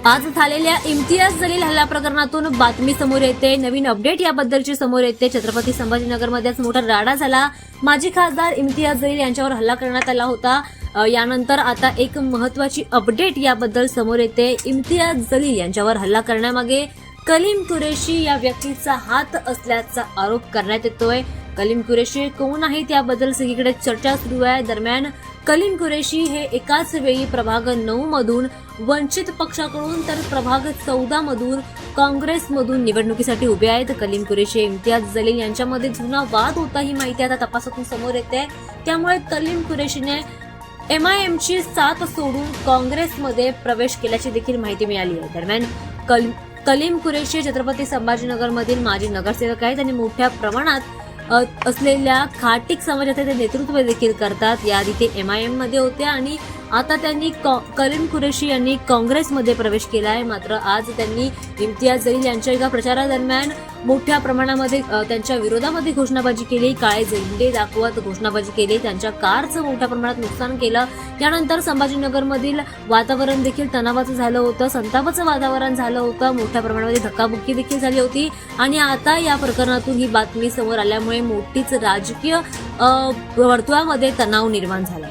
आज झालेल्या इम्तियाज जलील हल्ला प्रकरणातून बातमी समोर येते, नवीन अपडेट याबद्दलची समोर येते। छत्रपती संभाजीनगरमध्येच मोठा राडा झाला। माजी खासदार इम्तियाज जलील यांच्यावर हल्ला करण्यात आला होता। यानंतर आता एक महत्त्वाची अपडेट याबद्दल समोर येते। इम्तियाज जलील यांच्यावर हल्ला करण्यामागे कलीम कुरेशी या व्यक्तीचा हात असल्याचा आरोप करण्यात येतोय। कलीम कुरेशी कोण आहेत याबद्दल सगळीकडे चर्चा सुरू आहे। दरम्यान कलीम कुरेशी हे एकाच वेळी प्रभाग 9 मधून वंचित पक्षाकडून तर प्रभाग 14 मधून काँग्रेसमधून निवडणुकीसाठी उभे आहेत। कलीम कुरेशी इम्तियाज जलील यांच्यामध्ये जुना वाद होता ही माहिती आता तपासातून समोर येते। त्यामुळे कलीम कुरेशीने MIMची साथ सोडून काँग्रेसमध्ये प्रवेश केल्याची देखील माहिती मिळाली आहे। दरम्यान कलीम कुरेशी छत्रपती संभाजीनगरमधील माजी नगरसेवक आहेत आणि मोठ्या प्रमाणात असलेल्या खाटीक समाजाचे ते नेतृत्व देखील करतात। याआधी ते MIM मध्ये होते आणि आता त्यांनी कलीम कुरेशी यांनी काँग्रेसमध्ये प्रवेश केला आहे। मात्र आज त्यांनी इम्तियाज जलील यांच्या एका प्रचारादरम्यान मोठ्या प्रमाणामध्ये त्यांच्या विरोधामध्ये घोषणाबाजी केली, काळे झेंडे दाखवत घोषणाबाजी केली, त्यांच्या कारचं मोठ्या प्रमाणात नुकसान केलं। यानंतर संभाजीनगरमधील वातावरण देखील तणावाचं झालं होतं, संतापाचं वातावरण झालं होतं, मोठ्या प्रमाणामध्ये धक्काबुक्की देखील झाली होती आणि आता या प्रकरणातून ही बातमी समोर आल्यामुळे मोठीच राजकीय वर्तुळामध्ये तणाव निर्माण झाला।